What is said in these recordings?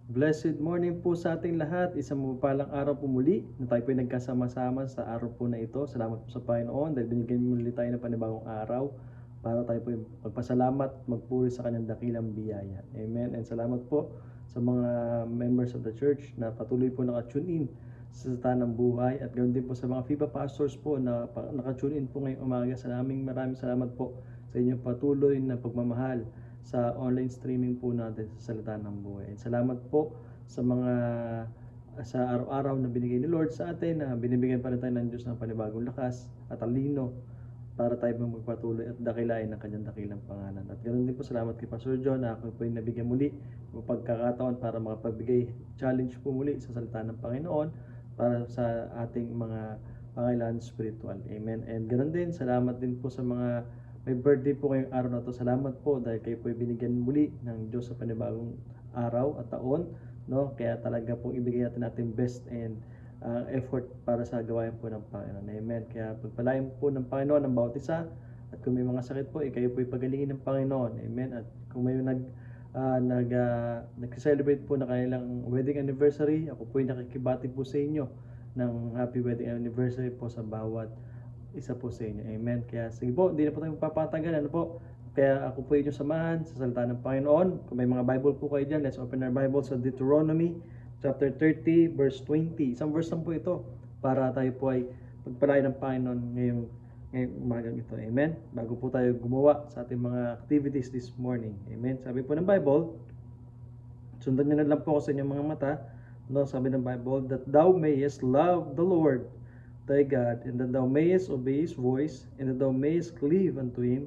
Blessed morning po sa ating lahat. Isang mapapalang araw po muli na tayo po ay nagkasama-sama sa araw po na ito. Salamat po sa Panginoon dahil binigyan muli tayo ng panibagong araw para tayo po ay magpasalamat, magpuri sa kanyang dakilang biyaya. Amen. And salamat po sa mga members of the church na patuloy po naka-tune in sa Salita ng Buhay at ganoon din po sa mga FIBA pastors po na naka-tune in po ngayong umaga. Maraming salamat po sa inyong patuloy na pagmamahal sa online streaming po natin sa Salita ng Buhay. And salamat po sa mga sa araw-araw na binigay ni Lord sa atin na binibigyan pa rin tayo ng Diyos ng panibagong lakas at talino para tayo magpatuloy at dakilain ng kanyang dakilang pangalan. At ganoon din po salamat kay Pastor John na ako po ay nabigyan muli ng pagkakataon para makapagbigay challenge po muli sa salita ng Panginoon para sa ating mga pangailangan spiritual. Amen. And ganoon din, salamat din po sa mga may birthday po ngayong araw na to. Salamat po dahil kayo po ay binigyan muli ng Diyos sa panibagong araw at taon, no? Kaya talaga pong ibigay natin ating best and effort para sa gawain po ng Panginoon. Amen. Kaya pagpalain po ng Panginoon ang bawat isa at kung may mga sakit po, kayo po ay pagalingin ng Panginoon. Amen. At kung may nag-celebrate po na kanilang wedding anniversary, ako po ay nakikibati po sa inyo ng happy wedding anniversary po sa bawat isa po sa inyo. Amen. Kaya sige po, hindi na po tayo magpapatagal. Ano po? Kaya ako po inyong samahan sa salita ng Panginoon. Kung may mga Bible po kayo dyan, let's open our Bible sa Deuteronomy chapter 30 verse 20. Isang verse lang po ito para tayo po ay pagpalain ng Panginoon ngayong umagang ito. Amen. Bago po tayo gumawa sa ating mga activities this morning. Amen. Sabi po ng Bible, sundan nyo na lang po ako sa inyong mga mata. No, sabi ng Bible, that thou mayest love the Lord thy God, and that thou mayest obey his voice, and that thou mayest cleave unto him,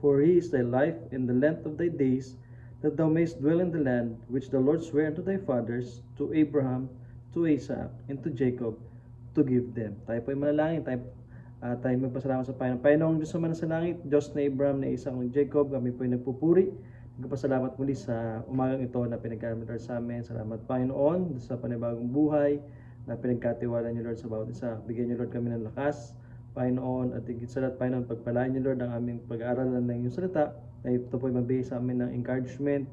for he is thy life and the length of thy days, that thou mayest dwell in the land which the Lord sware unto thy fathers, to Abraham, to Isaac, and to Jacob, to give them. Tayo po ay manalangin, tayo magpasalamat sa Panginoon. Panginoong Diyos naman sa langit, Diyos na Abraham, na Isaac, ng Jacob, kami po ay nagpupuri. Nagpasalamat muli sa umagang ito na pinagkamit sa amin. Salamat Panginoon sa panibagong buhay na pinagkatiwala niyo Lord sa bawat isa. Bigyan niyo Lord kami ng lakas, Panginoon, at higit sa lahat, Panginoon, pagpalain niyo Lord ang aming pag-aaralan ng iyong salita, na ito po ay mabigay sa amin ng encouragement,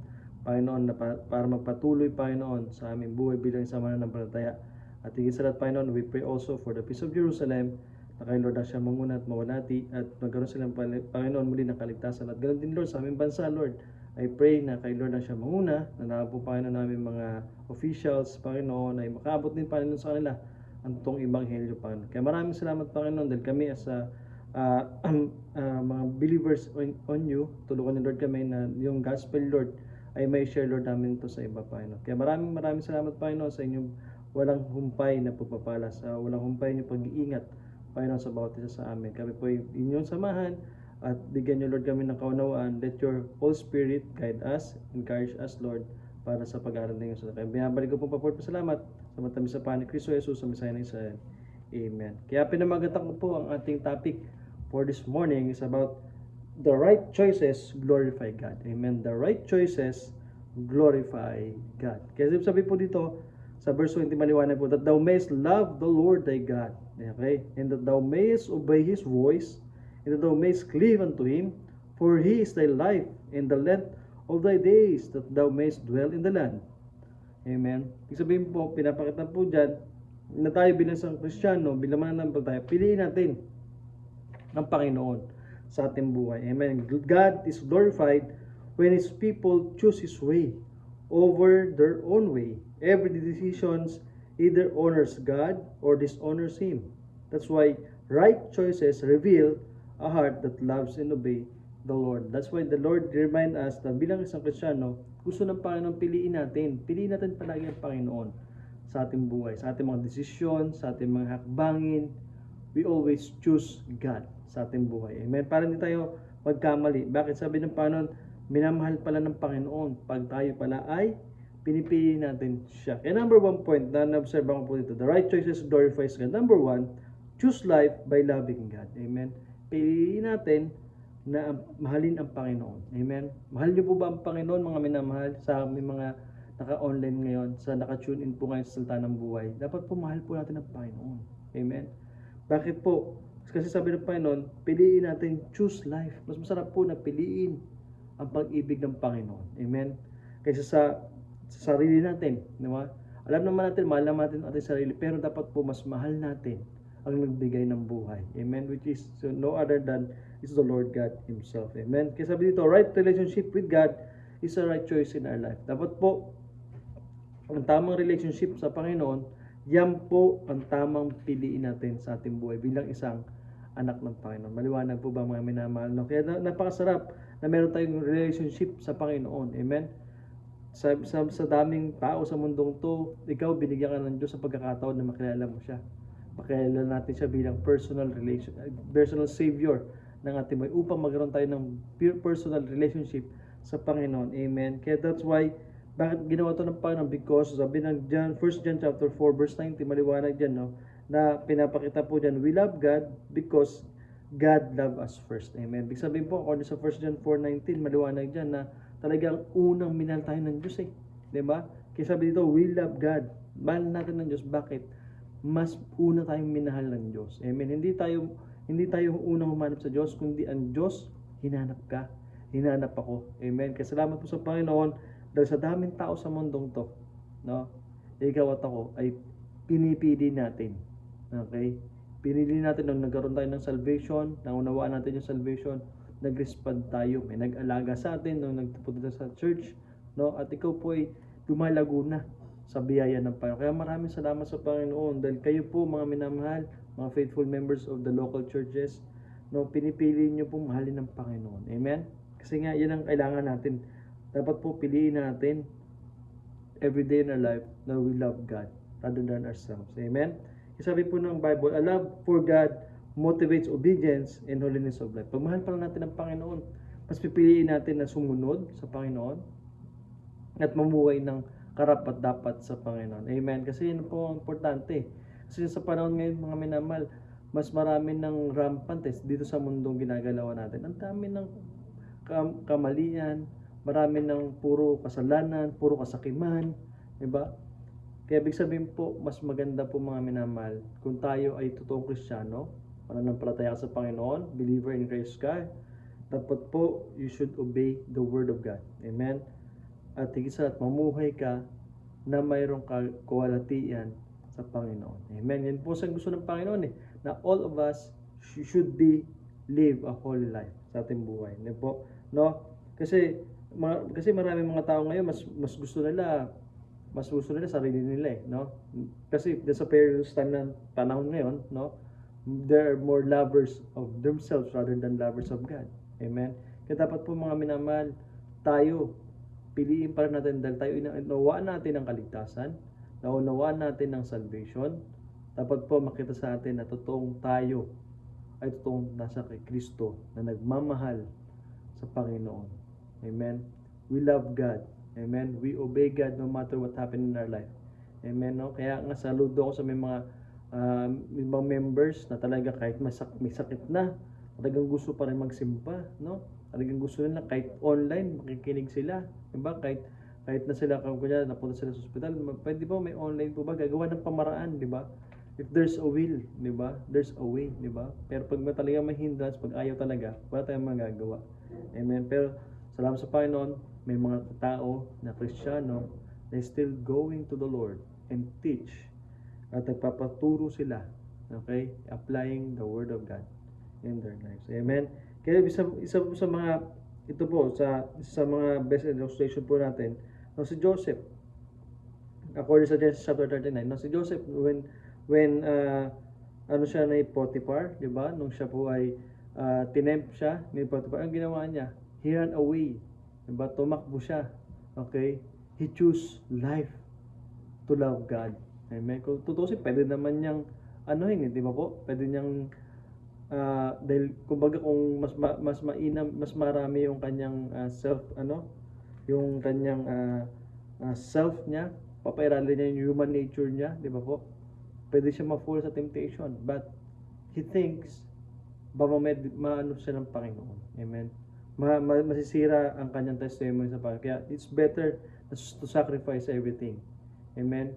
Panginoon, na para magpatuloy, Panginoon, sa aming buhay bilang isang mananampalataya. At higit sa lahat, Panginoon, we pray also for the peace of Jerusalem, na kayo Lord na siya manguna at mawalati, at magkaroon silang Panginoon muli ng kaligtasan. At ganoon din Lord sa aming bansa, Lord, I pray na kay Lord na siya manguna, na nakapo Panginoon namin mga officials, Panginoon, ay makaabot din Panginoon sa kanila ang itong Ebanghelyo, Panginoon. Kaya maraming salamat, Panginoon, dahil kami as mga believers on you, tulungan ni Lord kami na yung gospel, Lord, ay may share, Lord, namin ito sa iba, Panginoon. Kaya maraming salamat, Panginoon, sa inyong walang humpay na pagpapala, sa walang humpay na pag-iingat, Panginoon, sa bawat isa sa amin. Kami po ay inyong samahan, at bigyan niyo Lord kami ng kaunawaan. Let your Holy Spirit guide us, encourage us Lord, para sa pag-aaral ng iyong salita. Binabalik ko po pasalamat sa matamis sa Panginoon Kristo Jesus sa Messiah ng Israel. Amen. Kaya pinamagatan ko po ang ating topic for this morning is about the right choices glorify God. Amen. The right choices glorify God. Kaya sabi po dito sa verse 20 maliwanag po, that thou mayest love the Lord thy God. Okay? And that thou mayest obey his voice, and that thou mayest cleave unto him, for he is thy life and the length of thy days, that thou mayest dwell in the land. Amen. Ibig sabihin po, pinapakita po dyan, na tayo bilang isang Kristiyano, bilang mananampalataya, piliin natin ang Panginoon sa ating buhay. Amen. God is glorified when his people choose his way over their own way. Every decisions either honors God or dishonors him. That's why right choices reveal a heart that loves and obey the Lord. That's why the Lord remind us na bilang isang Kristiyano, gusto ng Panginoon piliin natin palagi ang Panginoon sa ating buhay, sa ating mga desisyon, sa ating mga hakbangin. We always choose God sa ating buhay. Amen. Para hindi tayo magkamali. Bakit sabi ng Panginoon, minamahal pala ng Panginoon pag tayo pala ay pinipili natin siya. Kaya number one point na na-observe ko po dito, the right choices glorifies God. Number one, choose life by loving God. Amen. Piliin natin na mahalin ang Panginoon. Amen. Mahal niyo po ba ang Panginoon, mga minamahal, sa aming mga naka-online ngayon, sa naka-tune in po ngayon sa salita ng buhay? Dapat po mahal po natin ang Panginoon. Amen. Bakit po? Kasi sabi ng Panginoon, piliin natin choose life. Mas masarap po na piliin ang pag-ibig ng Panginoon. Amen. Kaysa sa sa sarili natin, di ba? Alam naman natin, mahal naman natin ang ating sarili, pero dapat po mas mahal natin ang nagbigay ng buhay. Amen? Which is no other than is the Lord God Himself. Amen? Kaya sabi dito, right relationship with God is a right choice in our life. Dapat po, ang tamang relationship sa Panginoon, yan po ang tamang piliin natin sa ating buhay bilang isang anak ng Panginoon. Maliwanag po ba mga minamahal? No? Kaya napakasarap na meron tayong relationship sa Panginoon. Amen? Sa daming tao sa mundong to, ikaw binigyan ka ng Diyos sa pagkakataon na makilala mo siya. Makilala natin siya bilang personal savior ng ating buhay upang magkaroon tayo ng personal relationship sa Panginoon. Amen? Kaya that's why bakit ginawa ito ng Panginoon? Because sabi ng 1 John chapter 4 verse 19, maliwanag dyan, no? Na pinapakita po dyan, we love God because God loved us first. Amen. Ibig sabihin po, according sa 1 John 4:19, maliwanag dyan na talagang unang minahal tayo ng Diyos eh. Diba? Kaya sabi dito, we love God. Mahal natin ng Diyos. Bakit? Mas una tayong minahal ng Diyos. Amen. Hindi tayo unang humanap sa Diyos, kundi ang Diyos, hinanap ka. Hinanap ako. Amen. Kaya salamat po sa Panginoon dahil sa daming tao sa mundong to, no? Ikaw at ako ay pinipili natin. Okay? Pinili natin nung nagkaroon tayo ng salvation, naunawaan natin yung salvation, nag-respond tayo, may nag-alaga sa atin nung nagpunta sa church, no? At ikaw po ay lumalago na sa biyaya ng Panginoon. Kaya maraming salamat sa Panginoon dahil kayo po mga minamahal, mga faithful members of the local churches, no, pinipili niyo po mahalin ng Panginoon. Amen? Kasi nga, yan ang kailangan natin. Dapat po piliin natin every day in our life na we love God rather than ourselves. Amen? Sabi po ng Bible, a love for God motivates obedience and holiness of life. Pag mahal pa lang natin ang Panginoon, mas pipiliin natin na sumunod sa Panginoon at mamuhay ng karapat-dapat sa Panginoon. Amen? Kasi yun po ang importante. Kasi sa panahon ngayon, mga minamahal, mas marami ng rampant dito sa mundong ginagalawan natin. Ang dami ng kamalian, marami ng puro kasalanan, puro kasakiman, diba? Kaya ibig sabihin po, mas maganda po mga minamahal, kung tayo ay totoong Kristiyano, mananampalataya ka sa Panginoon, believer in Christ ka, dapat po, you should obey the Word of God. Amen? At higit sa lahat, mamuhay ka na mayroong kawalatian sa Panginoon. Amen? Yan po sa gusto ng Panginoon na all of us should live a holy life sa ating buhay. Yan po, no? Kasi maraming mga tao ngayon mas gusto nila sarili nila no? Kasi sa period time ng panahon ngayon, no? There are more lovers of themselves rather than lovers of God. Amen. Kaya dapat po mga minamahal, tayo piliin pa rin natin dahil tayo naunawaan natin ang kaligtasan, naunawaan natin ang salvation. Dapat po makita sa atin na totoong tayo ay totoong nasa kay Kristo na nagmamahal sa Panginoon. Amen. We love God. Amen. We obey God no matter what happened in our life. Amen. No? Kaya nga saludo ako sa may mga ibang members na talaga kahit may sakit na, talagang gusto pa rin magsimba, no? Talagang gusto nila kahit online makikinig sila, diba? Kahit na sila kunya napunta sila sa ospital, pwede ba may online po ba gagawa ng pamaraan, diba? If there's a will, diba? There's a way, diba? Pero pag talaga may hindrance, pag ayaw talaga, wala tayong magagawa. Amen. Pero salamat sa Panginoon, may mga tao na Kristiyano na still going to the Lord and teach at nagpapaturo sila, okay, applying the Word of God in their lives. Amen. Kaya isa sa mga ito po sa mga best illustration po natin, no, si Joseph. According sa Genesis chapter 39, no, si Joseph when ano siya na Potiphar, di ba? Nung siya po ay tinempt siya ni Potiphar, ang ginawa niya, he ran away. Diba? Tumakbo siya. Okay? He chose life to love God. Amen? Kung tutusin, pwede naman niyang di ba po? Pwede niyang dahil kumbaga kung mas mainam, mas marami yung kanyang yung kanyang self niya, papairali niya yung human nature niya, di ba po? Pwede siya ma-fall sa temptation, but he thinks maano siya ng Panginoon. Amen? Masisira ang kanyang testimony sa Panginoon. Kaya it's better to sacrifice everything. Amen?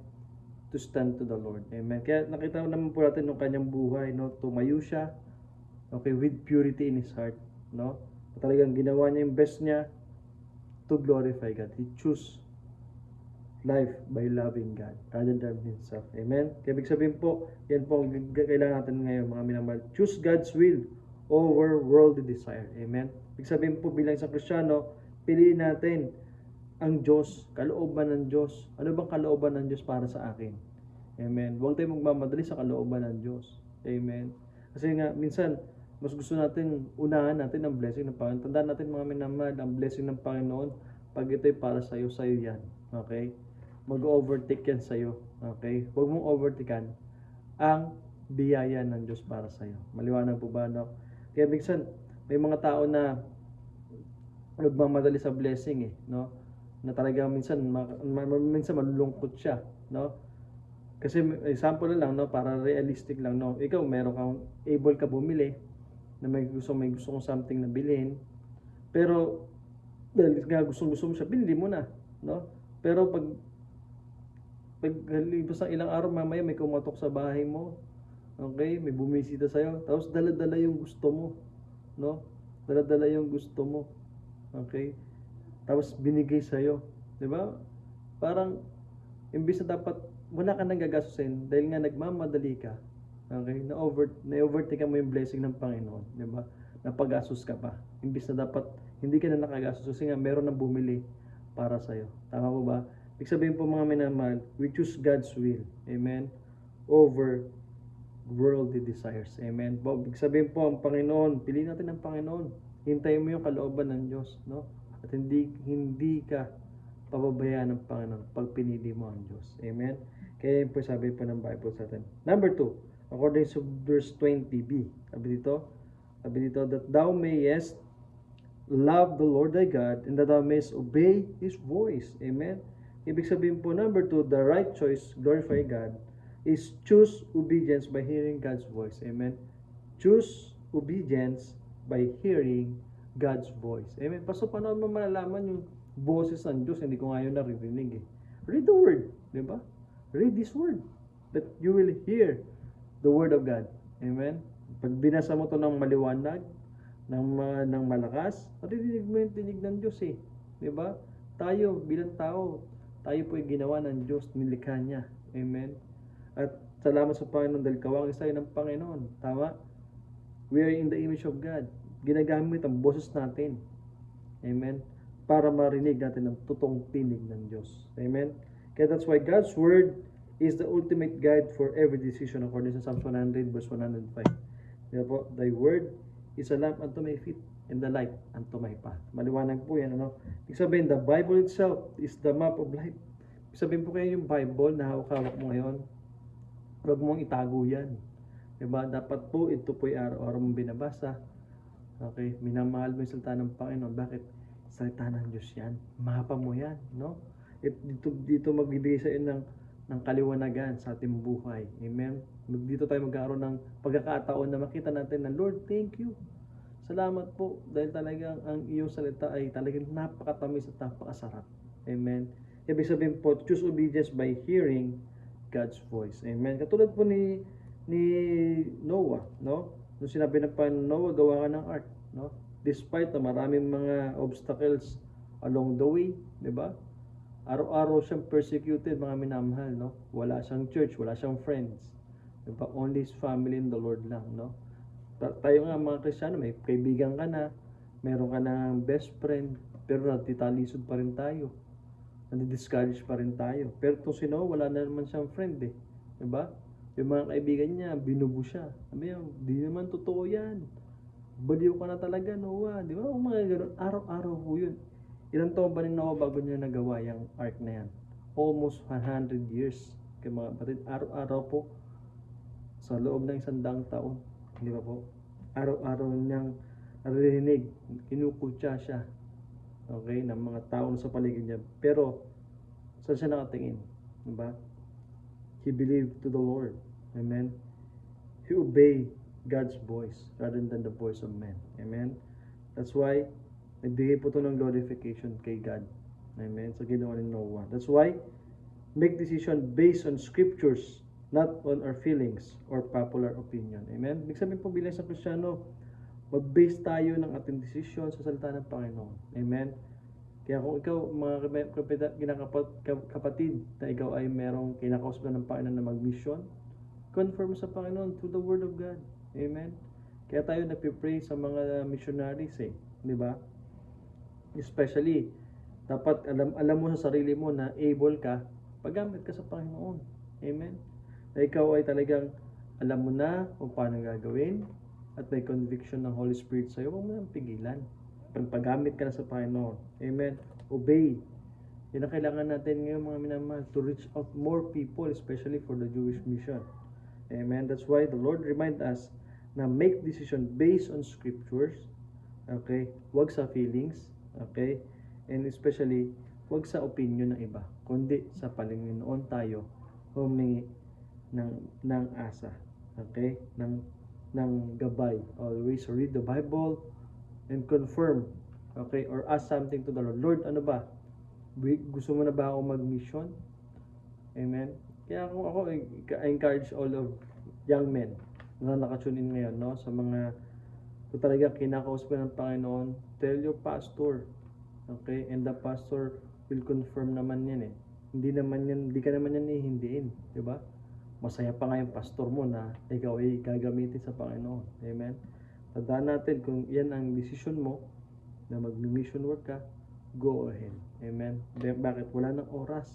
To stand to the Lord. Amen? Kaya nakita naman po natin ng kanyang buhay, no? Tumayo siya, okay, with purity in his heart, no? Talagang ginawa niya yung best niya to glorify God. He chose life by loving God rather than himself. Amen? Kaya ibig sabihin po, yan po ang kailangan natin ngayon, mga minamahal. Choose God's will over worldly desire. Amen? Ibig sabihin po, bilang isang Kristiyano, piliin natin ang Diyos, kalooban ng Diyos. Ano bang kalooban ng Diyos para sa akin? Amen? Huwag tayong magmamadali sa kalooban ng Diyos. Amen? Kasi nga, minsan, mas gusto natin, unahan natin ang blessing ng Panginoon. Tandaan natin mga minamahal, ang blessing ng Panginoon, pag ito'y para sa'yo, sa'yo yan. Okay? Mag-overtake yan sa'yo. Okay? Huwag mong overtaken ang biyaya ng Diyos para sa'yo. Maliwanag po ba, no? Kaya minsan, may mga tao na nagmamadali sa blessing no? Na talaga minsan minsan malulungkot siya, no? Kasi example na lang, no, para realistic lang, no. Ikaw meron kang able ka bumili na may gusto kong something na bilhin. Pero dahil nga gusto mo siya, bili mo na, no? Pero pag lipas ng ilang araw, mamaya may kumatok sa bahay mo. Okay? May bumisita sa'yo. Tapos dala-dala yung gusto mo, no? Dala-dala yung gusto mo. Okay? Tapos binigay sa'yo. Diba? Parang, imbis na dapat, wala ka nang gagastusin dahil nga nagmamadali ka. Okay? Na-overtake mo yung blessing ng Panginoon. Diba? Napag-gastos ka pa. Imbis na dapat, hindi ka na nakagastos kasi nga meron nang bumili para sa'yo. Tama po ba? Ibig sabihin po mga minamahal, we choose God's will. Amen? Over worldly desires. Amen? Ibig sabihin po, ang Panginoon, piliin natin ang Panginoon. Hintayin mo yung kalooban ng Diyos, no? At hindi ka pababayaan ng Panginoon pag pinili mo ang Diyos. Amen? Kaya yun po sabi po ng Bible sa atin. Number 2, according to verse 20b, sabi dito, that thou mayest love the Lord thy God, and that thou mayest obey His voice. Amen? Ibig sabihin po, number 2, the right choice, glorify God, is choose obedience by hearing God's voice. Amen? Choose obedience by hearing God's voice. Amen? Paso, paano mo malalaman yung boses ng Diyos? Hindi ko ngayon naririnig Read the Word. Diba? Read this Word. That you will hear the Word of God. Amen? Pag binasa mo to ng maliwanag, ng malakas, maririnig mo yung tinig ng Diyos Diba? Tayo, bilang tao, tayo po ay ginawa ng Diyos, nilikha niya. Amen? At salamat sa Panginoon dahil kawangis tayo ng Panginoon. Tama? We are in the image of God. Ginagamit ang boses natin. Amen? Para marinig natin ang totoong tinig ng Diyos. Amen? Kaya that's why God's Word is the ultimate guide for every decision according to Psalms 100 verse 105. Diba po? Thy Word is a lamp unto my feet and the light unto my path. Maliwanag po yan, ano? Ibig sabihin, the Bible itself is the map of life. Ibig sabihin po kayo yung Bible na hawak-hawak mo ngayon, huwag mong itago yan. Diba? Dapat po, ito po yung araw-araw mong binabasa. Okay? Minamahal mo yung salita ng Panginoon. Bakit? Salita ng Diyos yan. Mapa mo yan, no? Dito magbibigay sa iyo ng kaliwanagan sa ating buhay. Amen? Dito tayo magkaroon ng pagkakataon na makita natin na, Lord, thank you. Salamat po dahil talagang ang iyong salita ay talagang napakatamis at napakasarap. Amen? Ibig sabihin po, choose obedience by hearing God's voice. Amen? Katulad po ni Noah, no? Nung sinabi ng Panginoon, Noah, gawa ka ng ark, no? Despite na maraming mga obstacles along the way, di ba? Araw-araw siyang persecuted, mga minamahal, no? Wala siyang church, wala siyang friends. Di ba? Only his family and the Lord lang, no? Tayo nga mga Kristiyano, may kaibigan ka na, meron ka na best friend, pero natitalisod pa rin tayo. Nadi-discourage pa rin tayo. Pero itong si Noah, wala na naman siyang friend Diba? Yung mga kaibigan niya, binubo siya. Sabi niya, di naman totoo yan. Baliw ka na talaga, Noah. Di ba? Kung mga ganun, araw-araw po yun. Ilang taon ba ni Noah bago niya nagawa yung ark na yan? Almost 100 years. Kaya mga batid, araw-araw po, sa loob ng 100 taon. Di ba po? Araw-araw niyang narinig, kinukutya siya. Okay? Ng mga taong sa paligid niya. Pero, saan siya nakatingin? Di ba? He believed to the Lord. Amen? He obeyed God's voice rather than the voice of man. Amen? That's why, nagbigay po ito ng glorification kay God. Amen? Sa ginawa ni Noah. That's why, make decision based on scriptures, not on our feelings or popular opinion. Amen? Ibig sabihin po bilang sa Kristiyano, mag-base tayo ng ating decision sa salita ng Panginoon. Amen? Kaya kung ikaw, mga kapatid, na ikaw ay merong kinakausap ng Panginoon na mag-mission, confirm sa Panginoon through the Word of God. Amen? Kaya tayo nagpipray sa mga missionaries di ba? Especially, dapat alam mo sa sarili mo na able ka, paggamit ka sa Panginoon. Amen? Na ikaw ay talagang alam mo na kung paano gagawin at may conviction ng Holy Spirit sa'yo, huwag mo nang pigilan. Paggamit ka na sa Panginoon. Amen? Obey. Yan ang kailangan natin ngayon mga minamahal, to reach out more people, especially for the Jewish mission. Amen? That's why the Lord remind us na make decision based on scriptures. Okay? Huwag sa feelings. Okay? And especially, huwag sa opinion ng iba, kundi sa Panginoon tayo humingi ng asa. Okay? Ng gabay. Always read the Bible and confirm. Okay? Or ask something to the Lord. Lord, ano ba? Gusto mo na ba ako mag-mission? Amen? Kaya ako I encourage all of young men na nakatune in ngayon, no? Sa mga kung talaga kinakausap ng Panginoon, tell your pastor. Okay? And the pastor will confirm naman yan Hindi ka naman yan ihindiin. Diba? Masaya pa nga yung pastor mo na ikaw ay gagamitin sa Panginoon. Amen? Tandaan natin kung yan ang decision mo na mag-mission work ka, go ahead. Amen? Bakit? Wala nang oras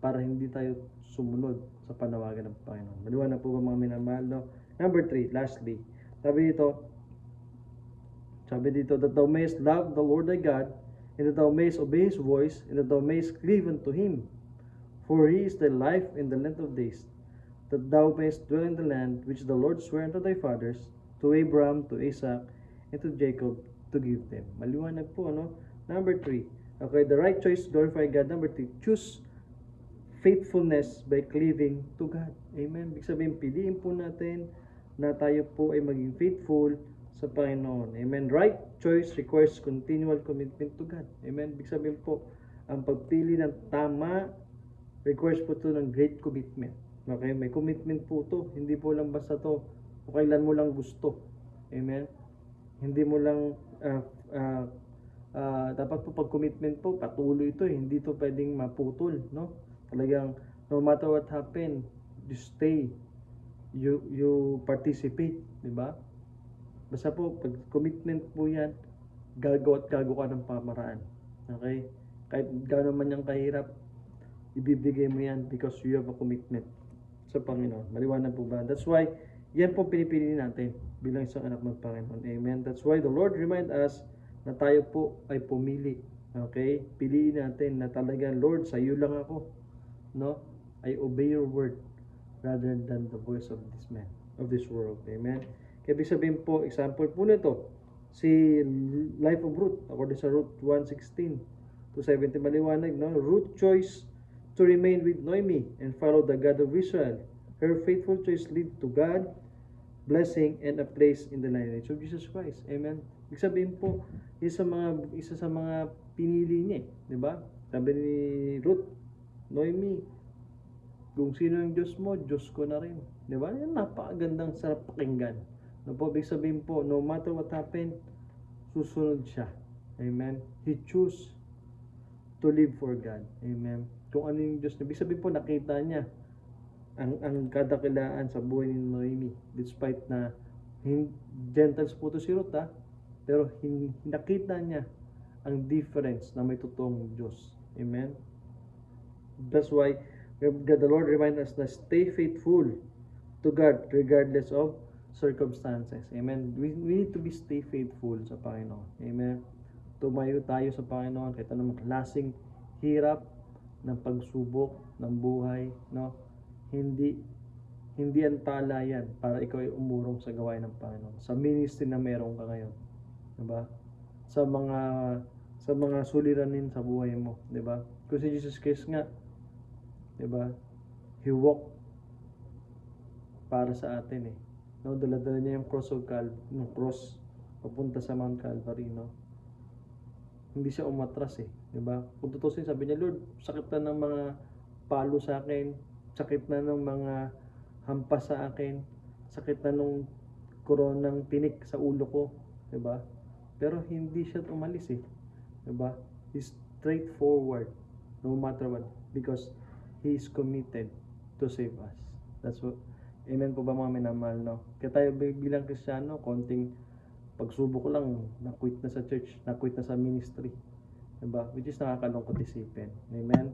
para hindi tayo sumunod sa panawagan ng Panginoon. Maliwanag po ba mga minamahal, no? Number 3, lastly, sabi dito, that thou mayest love the Lord thy God, and that thou mayest obey His voice, and that thou mayest cleave unto Him. For He is thy life and the length of days, that thou mayest dwell in the land which the Lord sware unto thy fathers, to Abraham, to Isaac, and to Jacob, to give them. Maliwanag po, ano? Number 3, okay, the right choice to glorify God. Number 3, choose faithfulness by cleaving to God. Amen. Ibig sabihin, piliin po natin na tayo po ay maging faithful sa Panginoon. Amen. Right choice requires continual commitment to God. Amen. Ibig sabihin po, ang pagpili ng tama requires po ito ng great commitment. Okay? May commitment po ito. Hindi po lang basta to kung kailan mo lang gusto. Amen. Hindi mo lang dapat po pag commitment po, patuloy ito Hindi ito pwedeng maputol, no? Talagang no matter what happen, you stay, you participate, di ba? Basta po pag commitment po yan, gagawa ka ng pamaraan. Okay? Kahit gaano man yung kahirap, ibibigay mo yan because you have a commitment sa Panginoon. Maliwanag po ba? That's why yan po pinipili natin bilang isang anak ng Panginoon. Amen. That's why the Lord remind us na tayo po ay pumili. Okay? Piliin natin na talaga, Lord, sa iyo lang ako. No? I obey your word rather than the voice of this man, of this world. Amen. Kaya ibig sabihin po, example po nito, si Life of Ruth, according sa Ruth 1:16 to 17, maliwanag, no? Ruth choice to remain with Noemi and follow the God of Israel. Her faithful choice lead to God, blessing, and a place in the lineage of Jesus Christ. Amen. Ibig sabihin po, isa sa mga pinili niya, di ba? Sabi ni Ruth, Noemi, kung sino yung Diyos mo, Diyos ko na rin. Di ba? Yan, napakagandang sarap pakinggan. No po, ibig sabihin po, no matter what happen, susunod siya. Amen. He choose to live for God. Amen. Kung ano yung Diyos, ibig sabihin po, nakita niya ang kadakilaan sa buhay ni Noemi. Despite na Gentiles po to si Ruth, pero nakita niya ang difference na may totoong Diyos. Amen. That's why the Lord reminds us na stay faithful to God regardless of circumstances. Amen. We need to be stay faithful sa Panginoon. Amen. Tumayo tayo sa Panginoon kahit anong klaseng hirap ng pagsubok ng buhay, no? Hindi ang tala yan para ikaw ay umurong sa gawain ng Panginoon. Sa ministry na meron ka ngayon, 'di ba? Sa mga suliranin sa buhay mo, 'di ba? Kasi Jesus Christ nga, 'di ba? He walked para sa atin No, dala-dala niya yung cross papunta sa Mount Calvary, no? Hindi siya umatras 'di ba? Kung tutusin, sabi niya, Lord, sakit na ng mga palo sa akin, sakit na ng mga hampas sa akin, sakit na nung koronang tinik sa ulo ko, 'di ba? Pero hindi siya umalis 'di ba? He's straightforward, no matter what, because He is committed to save us. That's what, amen po ba mga minamahal, no? Kaya tayo bilang Kristiyano, konting pagsubok lang, na-quit na sa church, na-quit na sa ministry. Diba? Which is nakakalungkot isipin. Amen?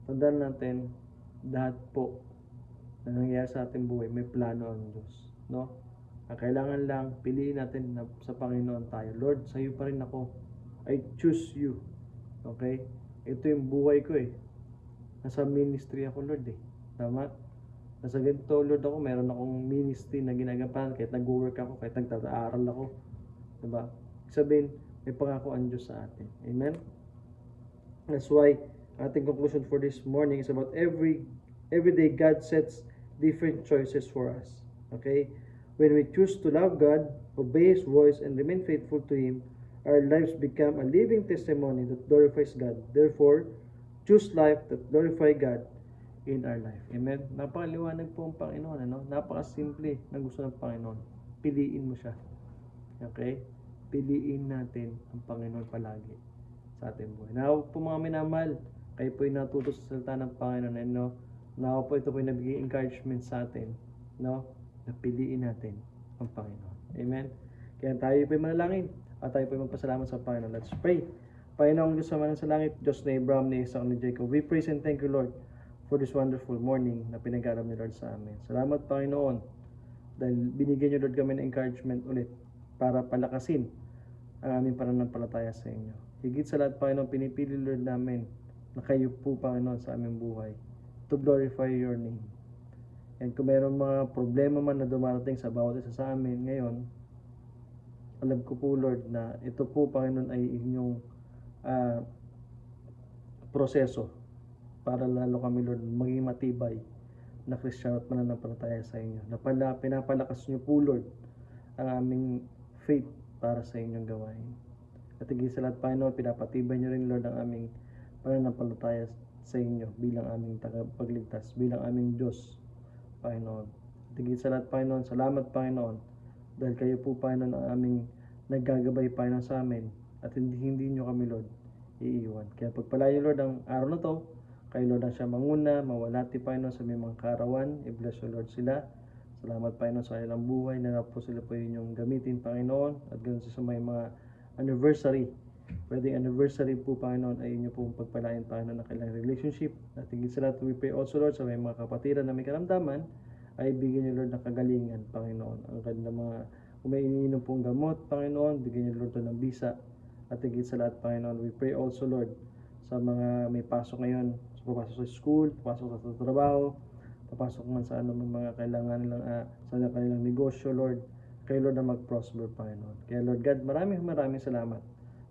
Tandaan natin, lahat po na nangyayari sa ating buhay, may plano ang Diyos. No? Ang kailangan lang, piliin natin na sa Panginoon tayo. Lord, sa iyo pa rin ako. I choose you. Okay? Ito yung buhay ko eh. Nasa ministry ako, Lord eh. Tama? Nasa ganito, Lord ako, meron akong ministry na ginagampanan, kahit nag-work ako, kahit nagtataaral ako. Diba? Sabihin, may pangako ang Diyos sa atin. Amen? That's why, ating conclusion for this morning is about every day God sets different choices for us. Okay? When we choose to love God, obey His voice, and remain faithful to Him, our lives become a living testimony that glorifies God. Therefore, choose life that glorifies God in our life. Amen? Napakaliwanag po ang Panginoon. Ano? Napakasimple na gusto ng Panginoon. Piliin mo siya. Okay? Piliin natin ang Panginoon palagi sa ating buhay. Now po mga minamahal, kayo po yung natuto sa salita ng Panginoon. And no, now po ito po yung nabigay encouragement sa atin. No? Na piliin natin ang Panginoon. Amen? Kaya tayo po yung manalangin at tayo po yung magpasalamat sa Panginoon. Let's pray. Panginoong Diyos naman sa langit, Diyos na Abraham, ni Isaac, ni Jacob, we praise and thank you, Lord, for this wonderful morning na pinag-aram ni Lord sa amin. Salamat, Panginoon, dahil binigyan niyo, Lord, kami ng encouragement ulit para palakasin ang aming pananampalataya sa inyo. Higit sa lahat, Panginoon, pinipili, Lord, namin na kayo po, Panginoon, sa aming buhay to glorify your name. And kung mayroong mga problema man na dumarating sa bawat isa sa amin ngayon, alam ko po, Lord, na ito po, Panginoon, ay inyong proseso para lalo kami, Lord, maging matibay na Kristiyano at mananampalataya sa inyo. Pinapalakas niyo po, Lord, ang aming faith para sa inyong gawain. At higit sa lahat, Panginoon, pinapatibay niyo rin, Lord, ang aming pananampalataya sa inyo bilang aming tagapagligtas, bilang aming Diyos, Panginoon. At higit sa lahat, Panginoon, salamat, Panginoon, dahil kayo po, Panginoon, ang aming naggagabay, Panginoon, sa amin, at hindi niyo kami, Lord, iiwan. Kaya pagpalayo, Lord, ang araw na to, kay Lord na siya manguna, mawalati, Panginoon, sa may mga karawan. I-bless you, Lord, sila. Salamat, Panginoon, sa kanilang buhay, na po sila po yung gamitin, Panginoon, at ganun sa may mga anniversary. Pwedeng anniversary po, Panginoon, ay inyo pong pagpalain, Panginoon, ng kailang relationship. At higit sa lahat, we pray also, Lord, sa may mga kapatiran na may karamdaman, ay bigyan niyo, Lord, ng kagalingan, Panginoon. Ang kanilang mga, kung may iniinom pong gamot, Panginoon, bigyan niyo, Lord, ng bisa. At higit sa lahat, Panginoon, we pray also, Lord, sa mga may pasok ngayon, papasok sa school, papasok sa trabaho, papasok man sa ano mga kailangan lang sa kanilang negosyo, Lord. Kay Lord na mag-prosper, Panginoon. Kaya Lord God, maraming salamat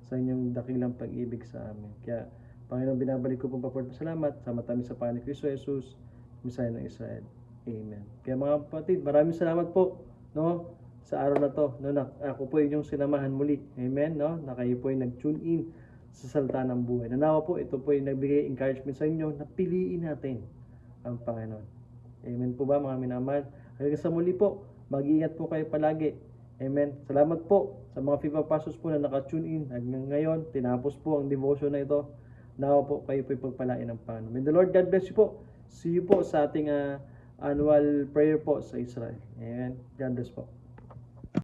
sa inyong dakilang pag-ibig sa amin. Kaya, Panginoon, binabalik ko pong papasalamat sa matamis sa Panginoon Kristo Jesus, Misaya ng Israel. Amen. Kaya mga kapatid, maraming salamat po, no, sa araw na to, no, ako po inyong sinamahan muli. Amen, no, na kayo po ay nag-tune in sa salita ng buhay. Nanawa po, ito po ay nagbigay encouragement sa inyo na piliin natin ang Panginoon. Amen po ba, mga minamahal? Hanggang sa muli po, mag-iingat po kayo palagi. Amen. Salamat po sa mga FIFA Pastors po na naka-tune in. Hanggang ngayon, tinapos po ang devotion na ito. Nawa po, kayo po pagpalain ng Panginoon. May the Lord God bless you po. See you po sa ating annual prayer po sa Israel. Amen. God bless po.